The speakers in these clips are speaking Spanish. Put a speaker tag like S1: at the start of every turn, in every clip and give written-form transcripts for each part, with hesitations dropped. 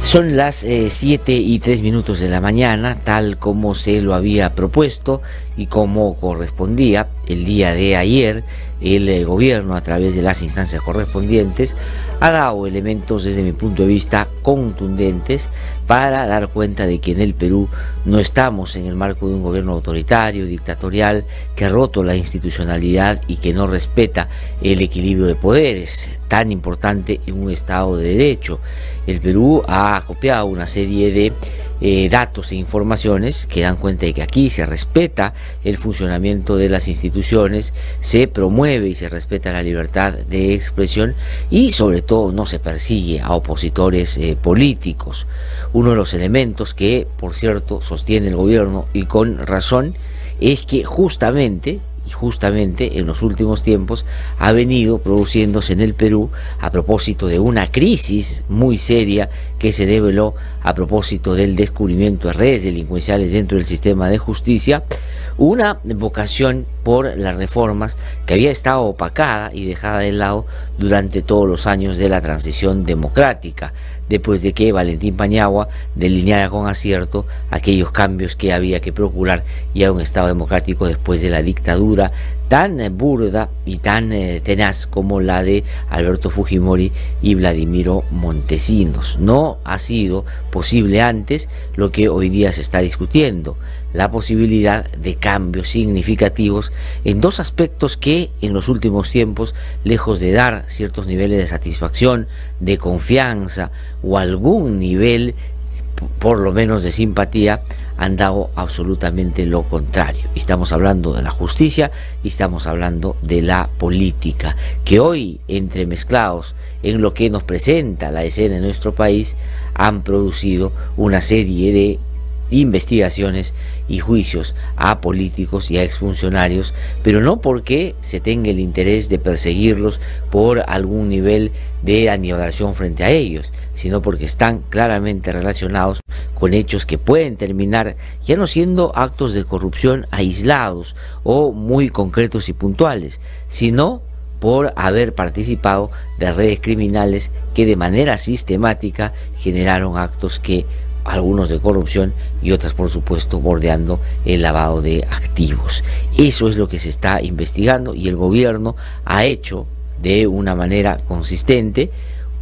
S1: Son las 7:03 de la mañana, tal como se lo había propuesto y como correspondía el día de ayer. El gobierno, a través de las instancias correspondientes, ha dado elementos desde mi punto de vista contundentes para dar cuenta de que en el Perú no estamos en el marco de un gobierno autoritario, dictatorial, que ha roto la institucionalidad y que no respeta el equilibrio de poderes, tan importante en un Estado de Derecho. El Perú ha copiado una serie de datos e informaciones que dan cuenta de que aquí se respeta el funcionamiento de las instituciones, se promueve y se respeta la libertad de expresión y sobre todo no se persigue a opositores políticos. Uno de los elementos que, por cierto, sostiene el gobierno y con razón es que justamente en los últimos tiempos ha venido produciéndose en el Perú, a propósito de una crisis muy seria que se develó a propósito del descubrimiento de redes delincuenciales dentro del sistema de justicia, una vocación por las reformas que había estado opacada y dejada de lado durante todos los años de la transición democrática, después de que Valentín Paniagua delineara con acierto aquellos cambios que había que procurar y a un Estado democrático después de la dictadura tan burda y tan tenaz como la de Alberto Fujimori y Vladimiro Montesinos. No ha sido posible antes lo que hoy día se está discutiendo, la posibilidad de cambios significativos en dos aspectos que en los últimos tiempos, lejos de dar ciertos niveles de satisfacción, de confianza o algún nivel por lo menos de simpatía, han dado absolutamente lo contrario. Estamos hablando de la justicia y estamos hablando de la política, que hoy, entremezclados en lo que nos presenta la escena en nuestro país, han producido una serie de investigaciones y juicios a políticos y a exfuncionarios, pero no porque se tenga el interés de perseguirlos por algún nivel de anivelación frente a ellos, sino porque están claramente relacionados con hechos que pueden terminar ya no siendo actos de corrupción aislados o muy concretos y puntuales, sino por haber participado de redes criminales que de manera sistemática generaron actos que algunos de corrupción y otras, por supuesto, bordeando el lavado de activos. Eso es lo que se está investigando y el gobierno ha hecho de una manera consistente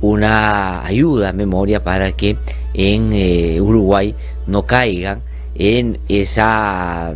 S1: una ayuda a memoria para que en Uruguay no caigan en esa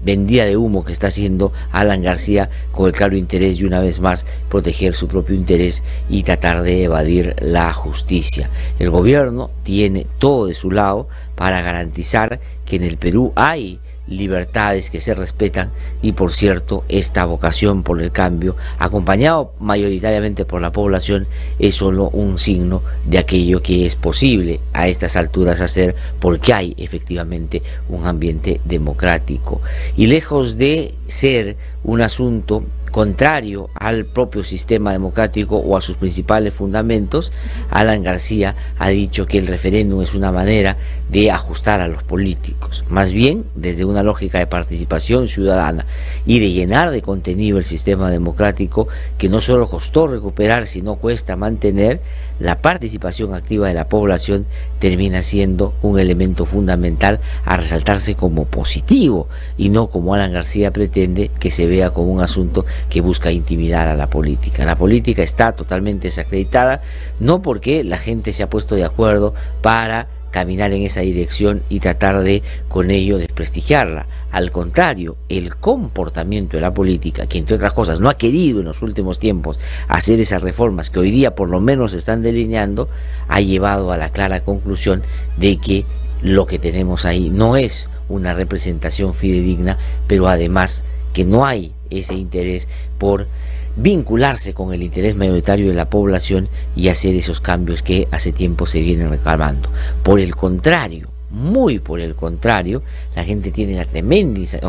S1: vendida de humo que está haciendo Alan García con el claro interés de una vez más proteger su propio interés y tratar de evadir la justicia. El gobierno tiene todo de su lado para garantizar que en el Perú hay libertades que se respetan y, por cierto, esta vocación por el cambio, acompañado mayoritariamente por la población, es solo un signo de aquello que es posible a estas alturas hacer, porque hay efectivamente un ambiente democrático y lejos de ser un asunto contrario al propio sistema democrático o a sus principales fundamentos. Alan García ha dicho que el referéndum es una manera de ajustar a los políticos, más bien desde una lógica de participación ciudadana y de llenar de contenido el sistema democrático, que no solo costó recuperar, sino cuesta mantener. La participación activa de la población termina siendo un elemento fundamental a resaltarse como positivo y no, como Alan García pretende, que se vea como un asunto que busca intimidar a la política. La política está totalmente desacreditada, no porque la gente se ha puesto de acuerdo para caminar en esa dirección y tratar de con ello desprestigiarla. Al contrario, el comportamiento de la política, que entre otras cosas no ha querido en los últimos tiempos hacer esas reformas que hoy día por lo menos se están delineando, ha llevado a la clara conclusión de que lo que tenemos ahí no es una representación fidedigna, pero además que no hay ese interés por vincularse con el interés mayoritario de la población y hacer esos cambios que hace tiempo se vienen reclamando. Por el contrario, muy por el contrario, la gente tiene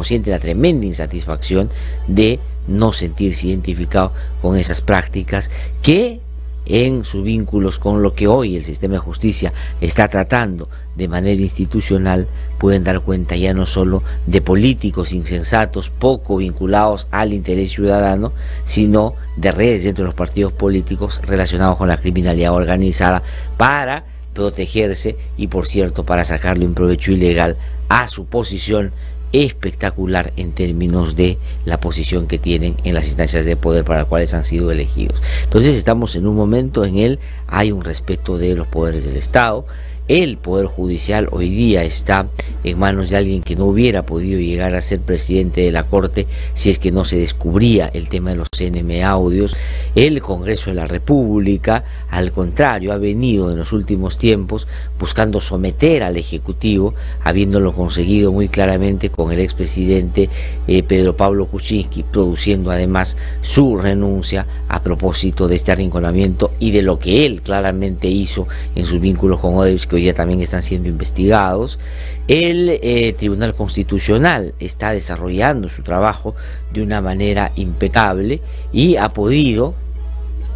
S1: siente la tremenda insatisfacción de no sentirse identificado con esas prácticas que, en sus vínculos con lo que hoy el sistema de justicia está tratando de manera institucional, pueden dar cuenta ya no solo de políticos insensatos, poco vinculados al interés ciudadano, sino de redes dentro de los partidos políticos relacionados con la criminalidad organizada para protegerse y, por cierto, para sacarle un provecho ilegal a su posición espectacular en términos de la posición que tienen en las instancias de poder para las cuales han sido elegidos. Entonces estamos en un momento en el hay un respeto de los poderes del Estado. El Poder Judicial hoy día está en manos de alguien que no hubiera podido llegar a ser presidente de la Corte si es que no se descubría el tema de los CNM audios. El Congreso de la República, al contrario, ha venido en los últimos tiempos buscando someter al Ejecutivo, habiéndolo conseguido muy claramente con el expresidente Pedro Pablo Kuczynski, produciendo además su renuncia a propósito de este arrinconamiento y de lo que él claramente hizo en sus vínculos con Odebrecht, que hoy día también están siendo investigados. El Tribunal Constitucional está desarrollando su trabajo de una manera impecable y ha podido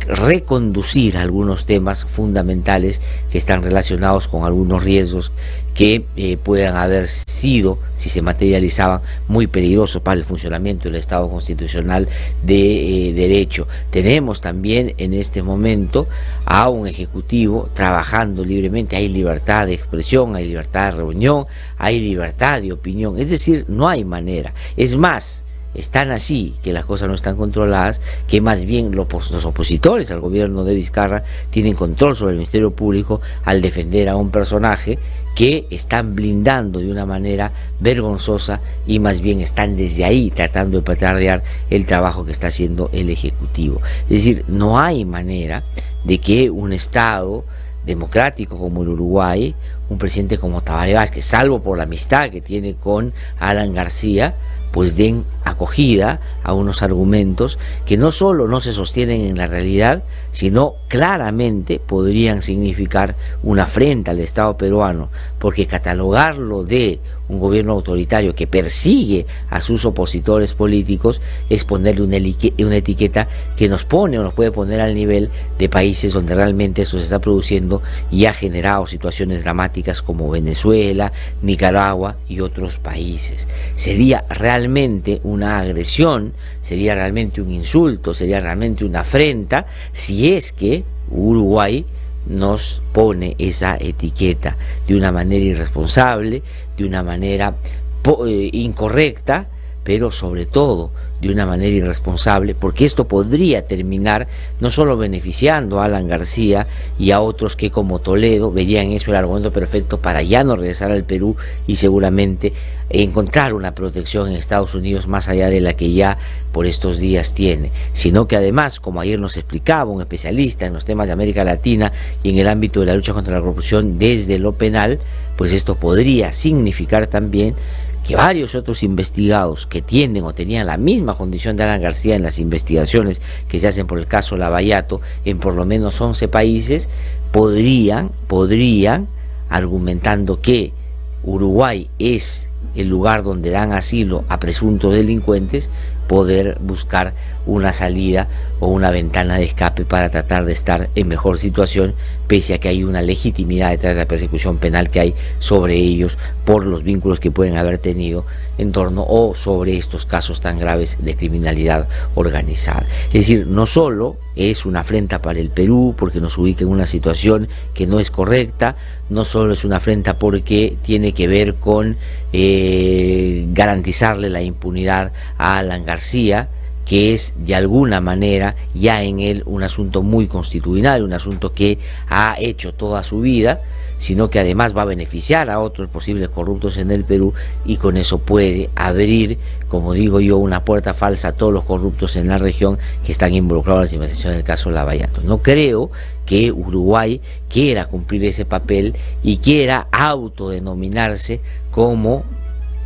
S1: reconducir algunos temas fundamentales que están relacionados con algunos riesgos que puedan haber sido, si se materializaban, muy peligrosos para el funcionamiento del Estado constitucional de derecho. Tenemos también en este momento a un Ejecutivo trabajando libremente, hay libertad de expresión, hay libertad de reunión, hay libertad de opinión, es decir, no hay manera. Es más, están así, que las cosas no están controladas, que más bien los opositores al gobierno de Vizcarra tienen control sobre el Ministerio Público al defender a un personaje que están blindando de una manera vergonzosa y más bien están desde ahí tratando de petardear el trabajo que está haciendo el Ejecutivo. Es decir, no hay manera de que un Estado democrático como el Uruguay, un presidente como Tabaré Vázquez, salvo por la amistad que tiene con Alan García, pues den acogida a unos argumentos que no solo no se sostienen en la realidad, sino claramente podrían significar una afrenta al Estado peruano, porque catalogarlo de un gobierno autoritario que persigue a sus opositores políticos es ponerle una etiqueta que nos pone o nos puede poner al nivel de países donde realmente eso se está produciendo y ha generado situaciones dramáticas como Venezuela, Nicaragua y otros países. Sería realmente una agresión, sería realmente un insulto, sería realmente una afrenta si es que Uruguay nos pone esa etiqueta de una manera irresponsable, de una manera incorrecta, pero sobre todo de una manera irresponsable, porque esto podría terminar no solo beneficiando a Alan García y a otros que como Toledo verían eso el argumento perfecto para ya no regresar al Perú y seguramente encontrar una protección en Estados Unidos más allá de la que ya por estos días tiene, sino que además, como ayer nos explicaba un especialista en los temas de América Latina y en el ámbito de la lucha contra la corrupción desde lo penal, pues esto podría significar también que varios otros investigados que tienen o tenían la misma condición de Alan García en las investigaciones que se hacen por el caso Lavallato en por lo menos 11 países, podrían, argumentando que Uruguay es el lugar donde dan asilo a presuntos delincuentes, poder buscar una salida o una ventana de escape para tratar de estar en mejor situación, pese a que hay una legitimidad detrás de la persecución penal que hay sobre ellos por los vínculos que pueden haber tenido en torno o sobre estos casos tan graves de criminalidad organizada. Es decir, no solo es una afrenta para el Perú porque nos ubica en una situación que no es correcta, no solo es una afrenta porque tiene que ver con garantizarle la impunidad a Alan García, que es de alguna manera ya en él un asunto muy constitucional, un asunto que ha hecho toda su vida, sino que además va a beneficiar a otros posibles corruptos en el Perú y con eso puede abrir, como digo yo, una puerta falsa a todos los corruptos en la región que están involucrados en las investigaciones del caso Lavallato. No creo que Uruguay quiera cumplir ese papel y quiera autodenominarse como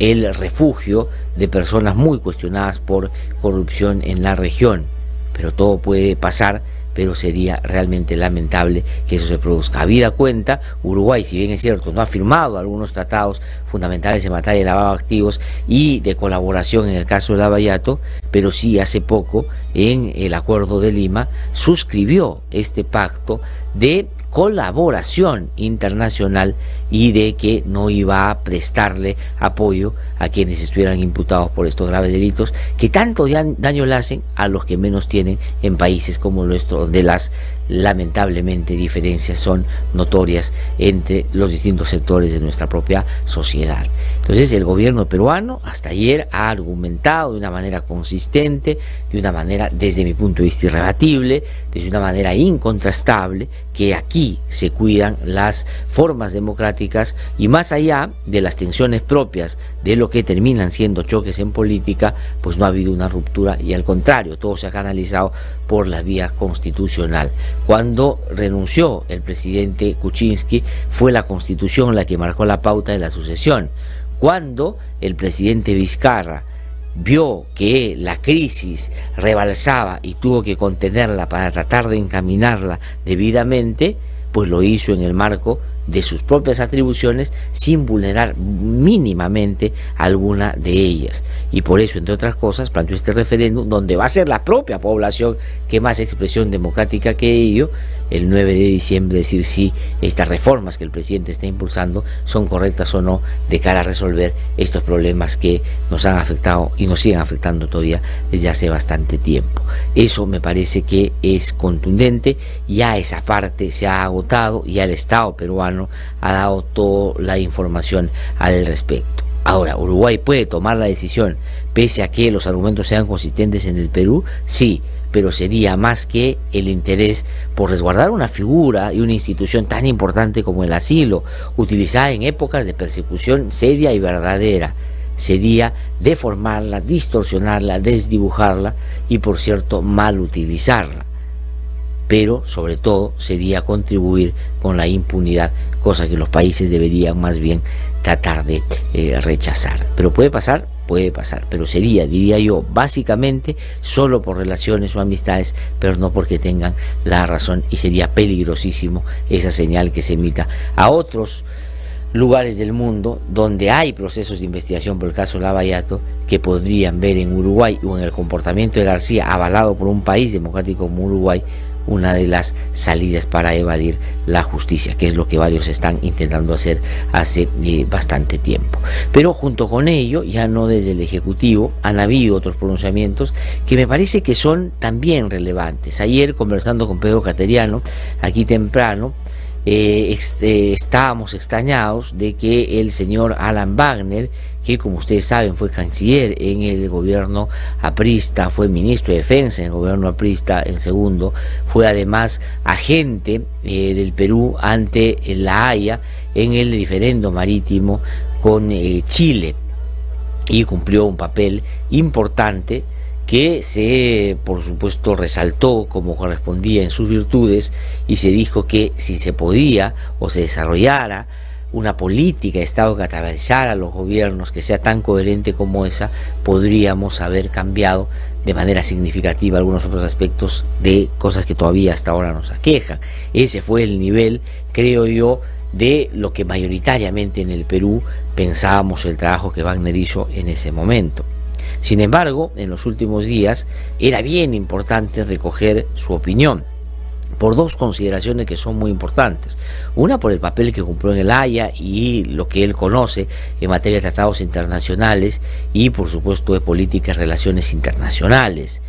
S1: el refugio de personas muy cuestionadas por corrupción en la región, pero todo puede pasar, pero sería realmente lamentable que eso se produzca. Habida cuenta, Uruguay, si bien es cierto, no ha firmado algunos tratados fundamentales en materia de lavado de activos y de colaboración en el caso de Lavallato, pero sí hace poco en el Acuerdo de Lima, suscribió este pacto de colaboración internacional y de que no iba a prestarle apoyo a quienes estuvieran imputados por estos graves delitos que tanto daño le hacen a los que menos tienen en países como nuestro, donde las lamentablemente diferencias son notorias entre los distintos sectores de nuestra propia sociedad. Entonces el gobierno peruano hasta ayer ha argumentado de una manera consistente, de una manera desde mi punto de vista irrebatible, de una manera incontrastable, que aquí se cuidan las formas democráticas y más allá de las tensiones propias de lo que terminan siendo choques en política, pues no ha habido una ruptura y al contrario, todo se ha canalizado por la vía constitucional. Cuando renunció el presidente Kuczynski, fue la Constitución la que marcó la pauta de la sucesión. Cuando el presidente Vizcarra vio que la crisis rebalsaba y tuvo que contenerla para tratar de encaminarla debidamente, pues lo hizo en el marco de sus propias atribuciones sin vulnerar mínimamente alguna de ellas. Y por eso, entre otras cosas, planteó este referéndum donde va a ser la propia población que más expresión democrática que ello, el 9 de diciembre, decir si estas reformas que el presidente está impulsando son correctas o no de cara a resolver estos problemas que nos han afectado y nos siguen afectando todavía desde hace bastante tiempo. Eso me parece que es contundente, ya esa parte se ha agotado, ya el Estado peruano ha dado toda la información al respecto. Ahora, ¿Uruguay puede tomar la decisión pese a que los argumentos sean consistentes en el Perú? Sí, pero sería más que el interés por resguardar una figura y una institución tan importante como el asilo, utilizada en épocas de persecución seria y verdadera. Sería deformarla, distorsionarla, desdibujarla y, por cierto, mal utilizarla. Pero, sobre todo, sería contribuir con la impunidad, cosa que los países deberían más bien tratar de rechazar. ¿Pero puede pasar? Puede pasar, pero sería, diría yo, básicamente solo por relaciones o amistades, pero no porque tengan la razón, y sería peligrosísimo esa señal que se emita a otros lugares del mundo donde hay procesos de investigación por el caso Lavallato, que podrían ver en Uruguay o en el comportamiento de García, avalado por un país democrático como Uruguay, una de las salidas para evadir la justicia, que es lo que varios están intentando hacer hace bastante tiempo. Pero junto con ello, ya no desde el Ejecutivo, han habido otros pronunciamientos que me parece que son también relevantes. Ayer, conversando con Pedro Cateriano, aquí temprano, estábamos extrañados de que el señor Alan Wagner, que como ustedes saben fue canciller en el gobierno aprista, fue ministro de defensa en el gobierno aprista, el segundo, fue además agente del Perú ante La Haya en el diferendo marítimo con Chile, y cumplió un papel importante que se, por supuesto, resaltó como correspondía en sus virtudes, y se dijo que si se podía o se desarrollara una política de Estado que atravesara a los gobiernos, que sea tan coherente como esa, podríamos haber cambiado de manera significativa algunos otros aspectos de cosas que todavía hasta ahora nos aquejan. Ese fue el nivel, creo yo, de lo que mayoritariamente en el Perú pensábamos el trabajo que Wagner hizo en ese momento. Sin embargo, en los últimos días era bien importante recoger su opinión por dos consideraciones que son muy importantes. Una, por el papel que cumplió en el Haya y lo que él conoce en materia de tratados internacionales y, por supuesto, de políticas y relaciones internacionales.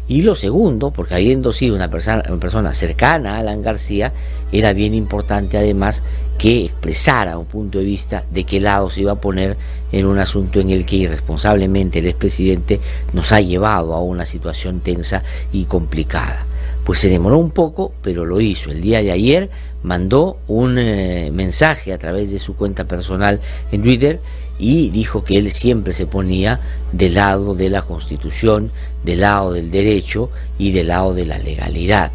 S1: Y lo segundo, porque habiendo sido una persona cercana a Alan García, era bien importante además que expresara un punto de vista de qué lado se iba a poner en un asunto en el que irresponsablemente el expresidente nos ha llevado a una situación tensa y complicada. Pues se demoró un poco, pero lo hizo. El día de ayer mandó un mensaje a través de su cuenta personal en Twitter y dijo que él siempre se ponía del lado de la Constitución, del lado del derecho y del lado de la legalidad.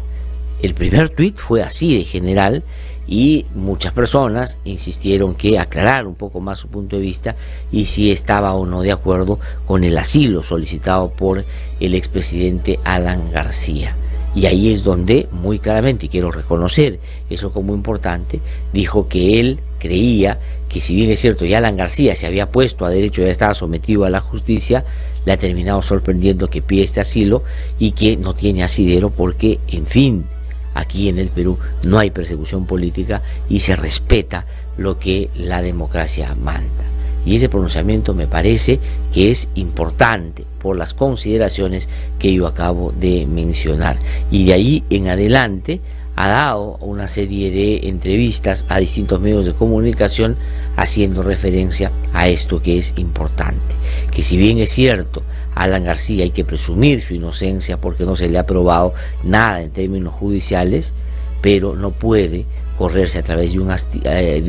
S1: El primer tuit fue así de general y muchas personas insistieron que aclarar un poco más su punto de vista y si estaba o no de acuerdo con el asilo solicitado por el expresidente Alan García. Y ahí es donde muy claramente, y quiero reconocer eso como importante, dijo que él creía que, si bien es cierto, ya Alan García se había puesto a derecho, ya estaba sometido a la justicia, le ha terminado sorprendiendo que pide este asilo y que no tiene asidero porque, en fin, aquí en el Perú no hay persecución política y se respeta lo que la democracia manda. Y ese pronunciamiento me parece que es importante por las consideraciones que yo acabo de mencionar. Y de ahí en adelante ha dado una serie de entrevistas a distintos medios de comunicación haciendo referencia a esto que es importante. Que si bien es cierto, a Alan García hay que presumir su inocencia porque no se le ha probado nada en términos judiciales, pero no puede correrse a través de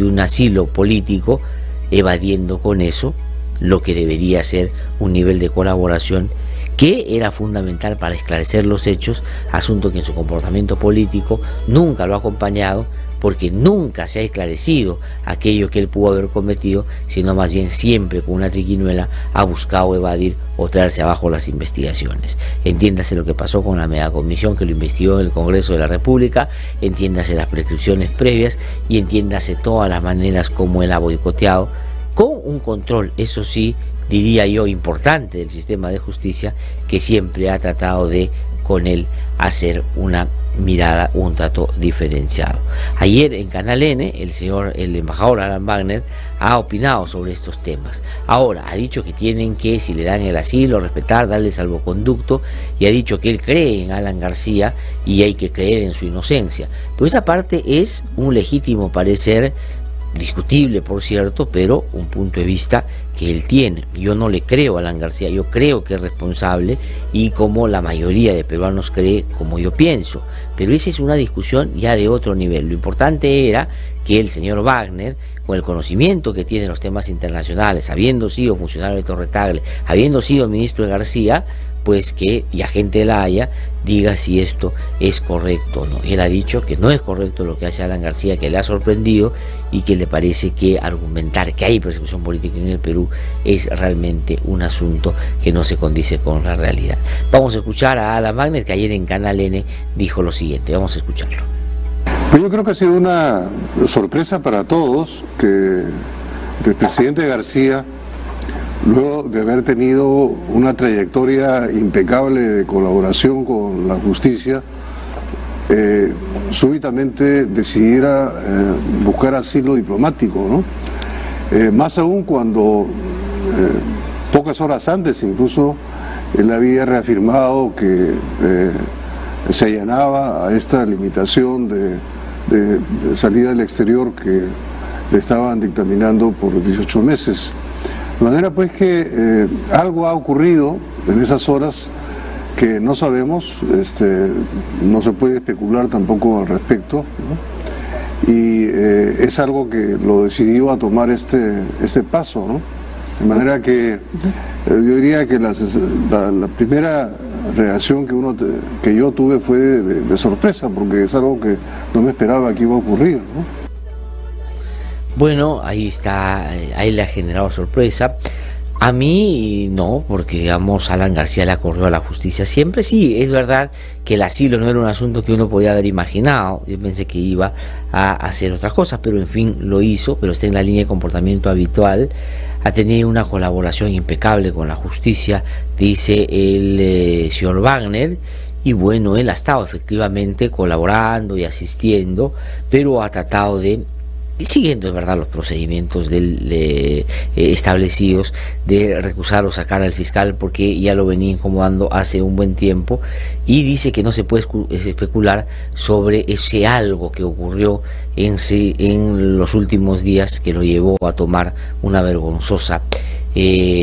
S1: un asilo político, evadiendo con eso lo que debería ser un nivel de colaboración que era fundamental para esclarecer los hechos, asunto que en su comportamiento político nunca lo ha acompañado, porque nunca se ha esclarecido aquello que él pudo haber cometido, sino más bien siempre con una triquiñuela ha buscado evadir o traerse abajo las investigaciones. Entiéndase lo que pasó con la megacomisión que lo investigó en el Congreso de la República, entiéndase las prescripciones previas y entiéndase todas las maneras como él ha boicoteado, con un control, eso sí, diría yo, importante del sistema de justicia, que siempre ha tratado de con él hacer una mirada, un trato diferenciado. Ayer en Canal N, el embajador Alan Wagner ha opinado sobre estos temas. Ahora, ha dicho que tienen que, si le dan el asilo, respetar, darle salvoconducto, y ha dicho que él cree en Alan García y hay que creer en su inocencia. Pero esa parte es un legítimo parecer, discutible por cierto, pero un punto de vista que él tiene. Yo no le creo a Alan García, yo creo que es responsable y como la mayoría de peruanos cree, como yo pienso, pero esa es una discusión ya de otro nivel. Lo importante era que el señor Wagner, con el conocimiento que tiene en los temas internacionales, habiendo sido funcionario de Torre Tagle, habiendo sido ministro de García, pues que y agente de la Haya, diga si esto es correcto o no. Él ha dicho que no es correcto lo que hace Alan García, que le ha sorprendido y que le parece que argumentar que hay persecución política en el Perú es realmente un asunto que no se condice con la realidad. Vamos a escuchar a Alan Wagner, que ayer en Canal N dijo lo siguiente. Vamos a escucharlo.
S2: Pues yo creo que ha sido una sorpresa para todos que el presidente García, luego de haber tenido una trayectoria impecable de colaboración con la justicia, súbitamente decidiera buscar asilo diplomático, ¿no? Más aún cuando pocas horas antes incluso él había reafirmado que se allanaba a esta limitación de salida del exterior que le estaban dictaminando por 18 meses. De manera pues que algo ha ocurrido en esas horas que no sabemos, no se puede especular tampoco al respecto, ¿no? Y es algo que lo decidió a tomar este paso, ¿no? De manera que yo diría que la primera reacción que yo tuve fue de sorpresa, porque es algo que no me esperaba que iba a ocurrir, ¿no?
S1: Bueno, ahí está, ahí le ha generado sorpresa. A mí no, porque digamos Alan García le corrió a la justicia siempre. Sí, es verdad que el asilo no era un asunto que uno podía haber imaginado. Yo pensé que iba a hacer otras cosas, pero en fin lo hizo, pero está en la línea de comportamiento habitual. Ha tenido una colaboración impecable con la justicia, dice el señor Wagner. Y bueno, él ha estado efectivamente colaborando y asistiendo, pero ha tratado de, siguiendo es verdad los procedimientos establecidos, de recusar o sacar al fiscal porque ya lo venía incomodando hace un buen tiempo, y dice que no se puede especular sobre ese algo que ocurrió en los últimos días que lo llevó a tomar una vergonzosa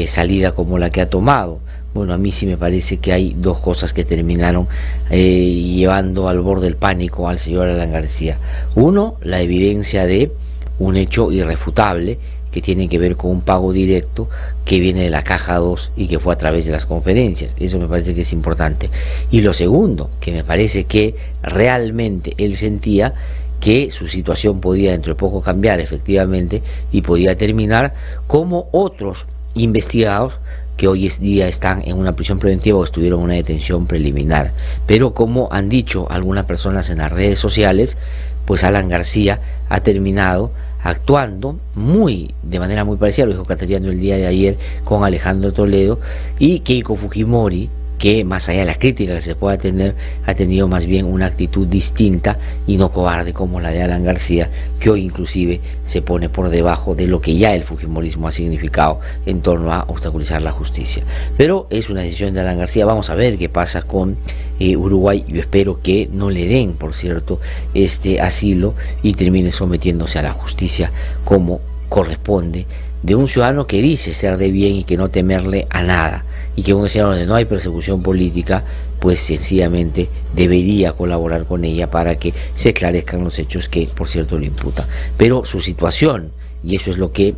S1: salida como la que ha tomado. Bueno, a mí sí me parece que hay dos cosas que terminaron llevando al borde del pánico al señor Alan García. Uno, la evidencia de un hecho irrefutable que tiene que ver con un pago directo que viene de la caja 2 y que fue a través de las conferencias. Eso me parece que es importante. Y lo segundo, que me parece que realmente él sentía que su situación podía dentro de poco cambiar efectivamente y podía terminar como otros investigados que hoy día están en una prisión preventiva o estuvieron en una detención preliminar. Pero como han dicho algunas personas en las redes sociales, pues Alan García ha terminado actuando de manera muy parecida, lo dijo Cateriano el día de ayer con Alejandro Toledo, y Keiko Fujimori, que más allá de la crítica que se pueda tener, ha tenido más bien una actitud distinta y no cobarde como la de Alan García, que hoy inclusive se pone por debajo de lo que ya el fujimorismo ha significado en torno a obstaculizar la justicia. Pero es una decisión de Alan García. Vamos a ver qué pasa con Uruguay. Yo espero que no le den, por cierto, este asilo y termine sometiéndose a la justicia como corresponde, de un ciudadano que dice ser de bien y que no temerle a nada, y que en un escenario donde no hay persecución política, pues sencillamente debería colaborar con ella para que se esclarezcan los hechos que, por cierto, lo imputan. Pero su situación, y eso es lo que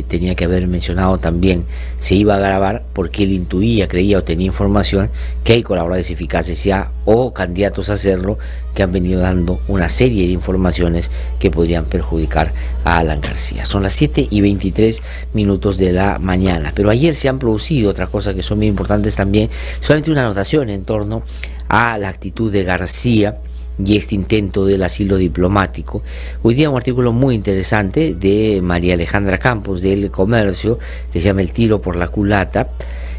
S1: tenía que haber mencionado también, se iba a agravar porque él intuía, creía o tenía información que hay colaboradores eficaces ya o candidatos a hacerlo que han venido dando una serie de informaciones que podrían perjudicar a Alan García. Son las 7:23 de la mañana, pero ayer se han producido otras cosas que son muy importantes también, solamente una anotación en torno a la actitud de García y este intento del asilo diplomático. Hoy día un artículo muy interesante de María Alejandra Campos del Comercio, que se llama El tiro por la culata.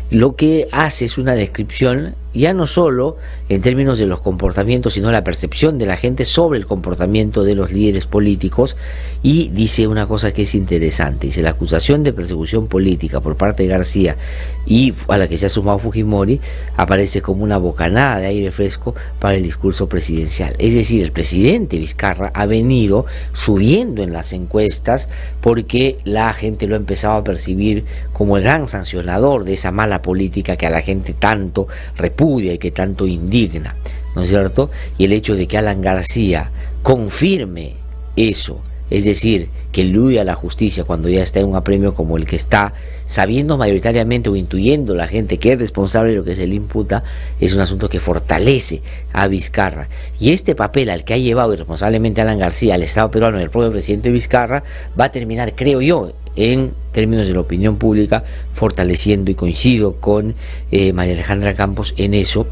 S1: Lo que hace es una descripción, ya no solo en términos de los comportamientos, sino la percepción de la gente sobre el comportamiento de los líderes políticos, y dice una cosa que es interesante. Dice: la acusación de persecución política por parte de García, y a la que se ha sumado Fujimori, aparece como una bocanada de aire fresco para el discurso presidencial. Es decir, el presidente Vizcarra ha venido subiendo en las encuestas porque la gente lo ha empezado a percibir como el gran sancionador de esa mala política que a la gente tanto repudia y que tanto indigna, ¿no es cierto? Y el hecho de que Alan García confirme eso, es decir, que elude a la justicia cuando ya está en un apremio como el que está, sabiendo mayoritariamente o intuyendo la gente que es responsable de lo que se le imputa, es un asunto que fortalece a Vizcarra. Y este papel al que ha llevado irresponsablemente Alan García al Estado peruano y el propio presidente Vizcarra va a terminar, creo yo, en términos de la opinión pública, fortaleciendo, y coincido con María Alejandra Campos en eso,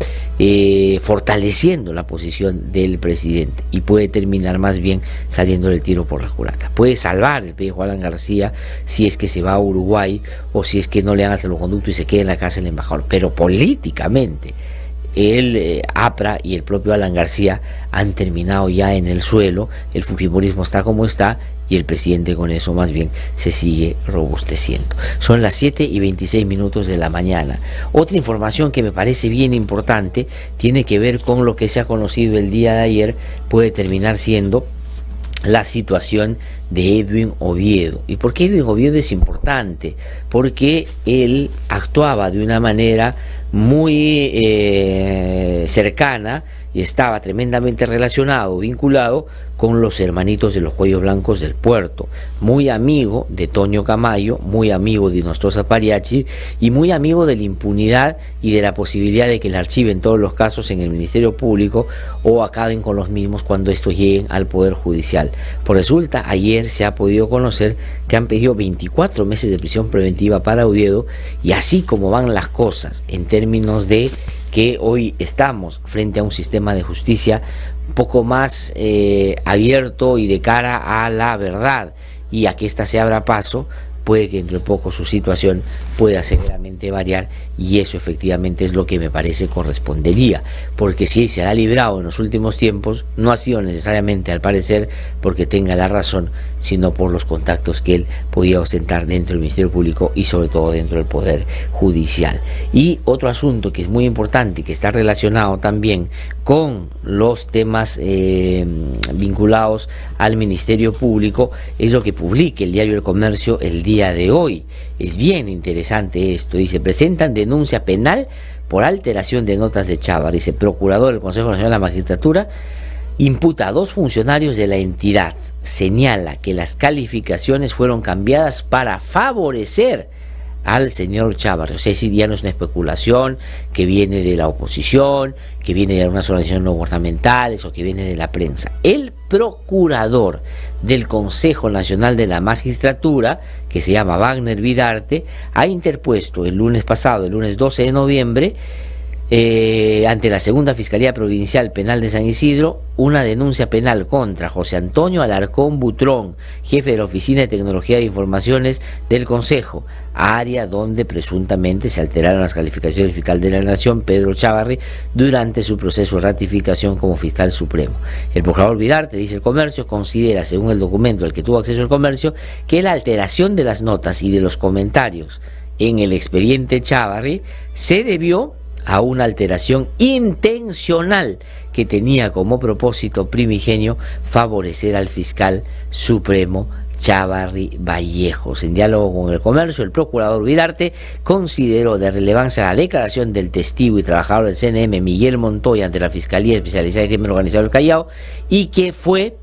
S1: fortaleciendo la posición del presidente, y puede terminar más bien saliendo del tiro por la culata. Puede salvar el pellejo Alan García si es que se va a Uruguay o si es que no le hagan salvoconducto y se queda en la casa del embajador, pero políticamente el APRA y el propio Alan García han terminado ya en el suelo. El fujimorismo está como está y el presidente con eso más bien se sigue robusteciendo. Son las 7:26 de la mañana. Otra información que me parece bien importante tiene que ver con lo que se ha conocido el día de ayer, puede terminar siendo la situación de Edwin Oviedo. ¿Y por qué Edwin Oviedo es importante? Porque él actuaba de una manera muy cercana y estaba tremendamente relacionado, vinculado con los hermanitos de los Cuellos Blancos del Puerto, muy amigo de Toño Camayo, muy amigo de Nostroza Pariachi y muy amigo de la impunidad y de la posibilidad de que le archiven todos los casos en el Ministerio Público o acaben con los mismos cuando estos lleguen al Poder Judicial. Por resulta, ayer se ha podido conocer que han pedido 24 meses de prisión preventiva para Oviedo, y así como van las cosas en términos de que hoy estamos frente a un sistema de justicia un poco más abierto y de cara a la verdad, y a que ésta se abra paso, puede que dentro de poco su situación pueda severamente variar, y eso efectivamente es lo que me parece correspondería, porque si se ha librado en los últimos tiempos, no ha sido necesariamente, al parecer, porque tenga la razón, sino por los contactos que él podía ostentar dentro del Ministerio Público y sobre todo dentro del Poder Judicial. Y otro asunto que es muy importante y que está relacionado también con los temas vinculados al Ministerio Público es lo que publica el diario El Comercio el día de hoy. Es bien interesante esto. Dice: presentan denuncia penal por alteración de notas de Chávez. Dice: procurador del Consejo Nacional de la Magistratura imputa a 2 funcionarios de la entidad. Señala que las calificaciones fueron cambiadas para favorecer al señor Chávez. O sea, si ya no es una especulación que viene de la oposición, que viene de algunas organizaciones no gubernamentales o que viene de la prensa. El procurador del Consejo Nacional de la Magistratura, que se llama Wagner Vidarte, ha interpuesto el lunes pasado, el lunes 12 de noviembre, ante la Segunda Fiscalía Provincial Penal de San Isidro, una denuncia penal contra José Antonio Alarcón Butrón, jefe de la Oficina de Tecnología de Informaciones del Consejo, área donde presuntamente se alteraron las calificaciones del fiscal de la Nación, Pedro Chávarri, durante su proceso de ratificación como fiscal supremo. El procurador Vidarte, dice El Comercio, considera, según el documento al que tuvo acceso el Comercio, que la alteración de las notas y de los comentarios en el expediente Chávarri se debió a una alteración intencional que tenía como propósito primigenio favorecer al fiscal supremo Chávarri Vallejos. En diálogo con El Comercio, el procurador Vidarte consideró de relevancia la declaración del testigo y trabajador del CNM Miguel Montoya ante la Fiscalía Especializada de Crimen Organizado del Callao y que fue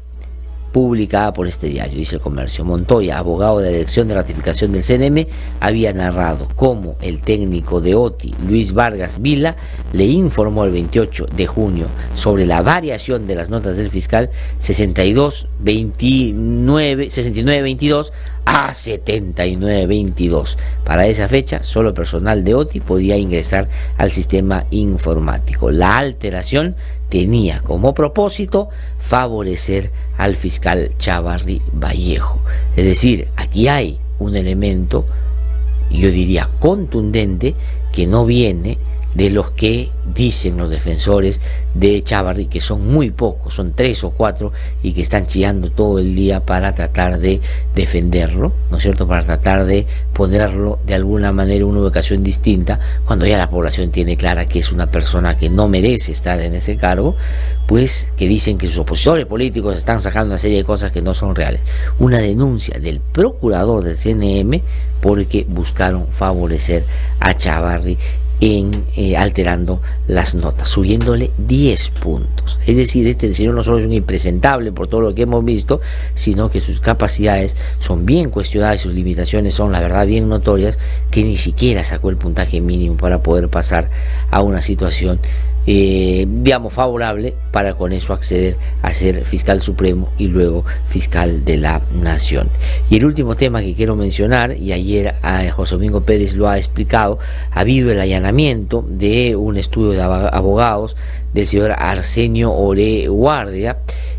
S1: publicada por este diario. Dice El Comercio: Montoya, abogado de la Dirección de Ratificación del CNM, había narrado cómo el técnico de OTI, Luis Vargas Vila, le informó el 28 de junio sobre la variación de las notas del fiscal 6922 a 7922. Para esa fecha, solo personal de OTI podía ingresar al sistema informático. La alteración tenía como propósito favorecer al fiscal Chávarri Vallejo. Es decir, aquí hay un elemento, yo diría, contundente, que no viene de los que dicen los defensores de Chávarri, que son muy pocos, son 3 o 4, y que están chillando todo el día para tratar de defenderlo, ¿no es cierto?, para tratar de ponerlo de alguna manera en una ubicación distinta, cuando ya la población tiene clara que es una persona que no merece estar en ese cargo, pues que dicen que sus opositores políticos están sacando una serie de cosas que no son reales. Una denuncia del procurador del CNM porque buscaron favorecer a Chávarri alterando las notas, subiéndole 10 puntos. Es decir, este señor no solo es un impresentable por todo lo que hemos visto, sino que sus capacidades son bien cuestionadas y sus limitaciones son, la verdad, bien notorias, que ni siquiera sacó el puntaje mínimo para poder pasar a una situación digamos favorable, para con eso acceder a ser fiscal supremo y luego fiscal de la Nación. Y el último tema que quiero mencionar, y ayer José Domingo Pérez lo ha explicado, ha habido el allanamiento de un estudio de abogados del señor Arsenio Oré Guardia,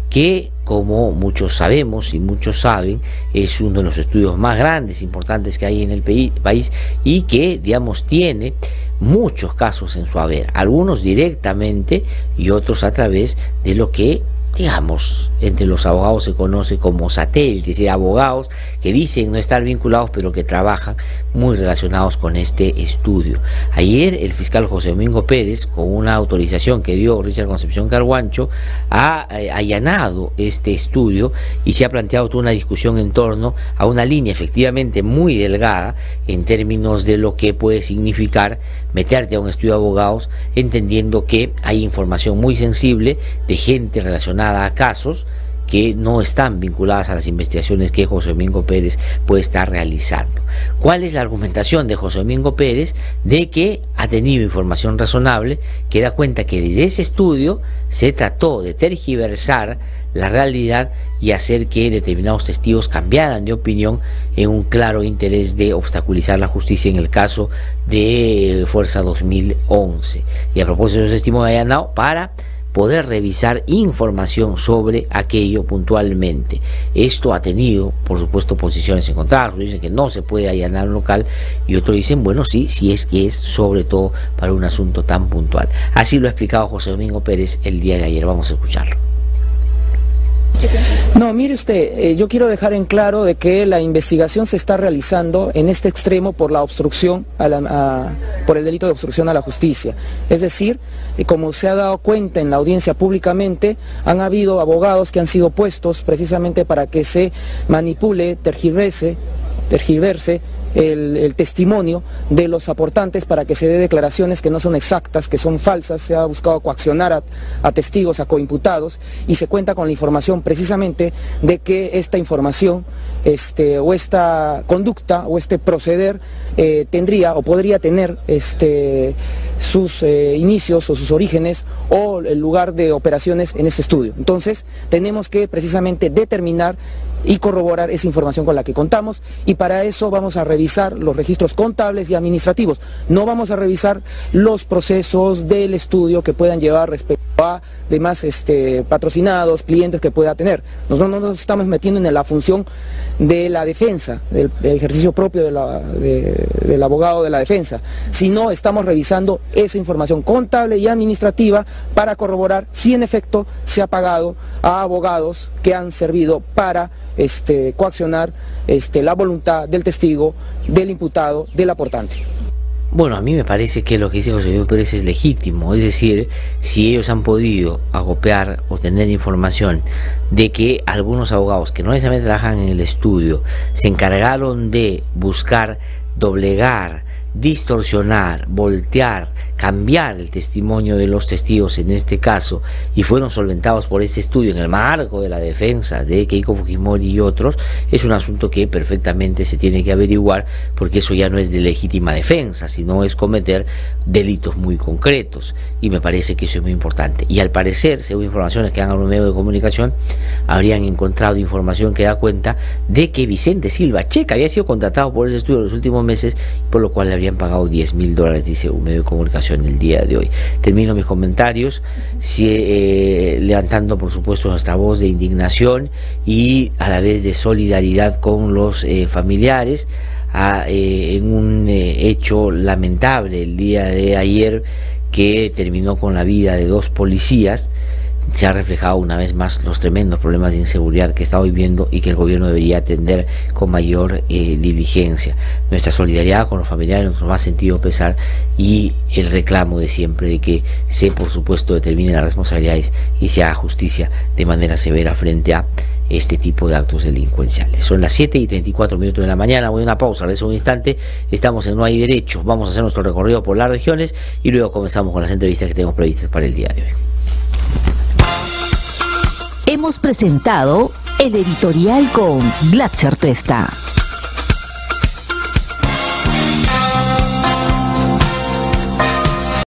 S1: que, como muchos sabemos y muchos saben, es uno de los estudios más grandes, importantes que hay en el país, y que, digamos, tiene muchos casos en su haber, algunos directamente y otros a través de lo que, digamos, entre los abogados se conoce como satélite, es decir, abogados que dicen no estar vinculados pero que trabajan muy relacionados con este estudio. Ayer el fiscal José Domingo Pérez, con una autorización que dio Richard Concepción Carguancho, ha allanado este estudio y se ha planteado toda una discusión en torno a una línea efectivamente muy delgada en términos de lo que puede significar meterte a un estudio de abogados, entendiendo que hay información muy sensible de gente relacionada a casos que no están vinculadas a las investigaciones que José Domingo Pérez puede estar realizando. ¿Cuál es la argumentación de José Domingo Pérez? De que ha tenido información razonable que da cuenta que desde ese estudio se trató de tergiversar la realidad y hacer que determinados testigos cambiaran de opinión en un claro interés de obstaculizar la justicia en el caso de Fuerza 2011. Y a propósito de los testimonios de allanado, para poder revisar información sobre aquello puntualmente. Esto ha tenido, por supuesto, posiciones encontradas. Uno dicen que no se puede allanar un local y otros dicen, bueno, sí, si es que es sobre todo para un asunto tan puntual. Así lo ha explicado José Domingo Pérez el día de ayer. Vamos a escucharlo.
S3: No, mire usted, yo quiero dejar en claro de que la investigación se está realizando en este extremo por la obstrucción, por el delito de obstrucción a la justicia. Es decir, como se ha dado cuenta en la audiencia públicamente, han habido abogados que han sido puestos precisamente para que se manipule, tergiverse el testimonio de los aportantes para que se dé declaraciones que no son exactas, que son falsas. Se ha buscado coaccionar a testigos, a coimputados, y se cuenta con la información precisamente de que esta información o esta conducta o este proceder tendría o podría tener sus inicios o sus orígenes o el lugar de operaciones en este estudio. Entonces tenemos que precisamente determinar y corroborar esa información con la que contamos, y para eso vamos a revisar los registros contables y administrativos. No vamos a revisar los procesos del estudio que puedan llevar respecto a demás patrocinados, clientes que pueda tener. Nosotros no nos estamos metiendo en la función de la defensa, del ejercicio propio del abogado de la defensa, sino estamos revisando esa información contable y administrativa para corroborar si en efecto se ha pagado a abogados que han servido para coaccionar la voluntad del testigo, del imputado, del aportante.
S1: Bueno, a mí me parece que lo que dice José Luis Pérez es legítimo, es decir, si ellos han podido acopiar o tener información de que algunos abogados que no necesariamente trabajan en el estudio se encargaron de buscar doblegar, distorsionar, voltear, cambiar el testimonio de los testigos en este caso, y fueron solventados por este estudio en el marco de la defensa de Keiko Fujimori y otros, es un asunto que perfectamente se tiene que averiguar, porque eso ya no es de legítima defensa, sino es cometer delitos muy concretos, y me parece que eso es muy importante. Y al parecer, según informaciones que dan a los medios de comunicación, habrían encontrado información que da cuenta de que Vicente Silva Checa había sido contratado por ese estudio en los últimos meses, por lo cual le habrían pagado $10.000, dice un medio de comunicación el día de hoy. Termino mis comentarios levantando por supuesto nuestra voz de indignación y a la vez de solidaridad con los familiares en un hecho lamentable el día de ayer que terminó con la vida de 2 policías. Se ha reflejado una vez más los tremendos problemas de inseguridad que está viviendo y que el gobierno debería atender con mayor diligencia. Nuestra solidaridad con los familiares, nuestro más sentido pesar y el reclamo de siempre de que se, por supuesto, determinen las responsabilidades y se haga justicia de manera severa frente a este tipo de actos delincuenciales. Son las 7:34 de la mañana, voy a una pausa, regreso un instante, estamos en No Hay Derecho, vamos a hacer nuestro recorrido por las regiones y luego comenzamos con las entrevistas que tenemos previstas para el día de hoy.
S4: Hemos presentado el editorial con Glatzer Tuesta.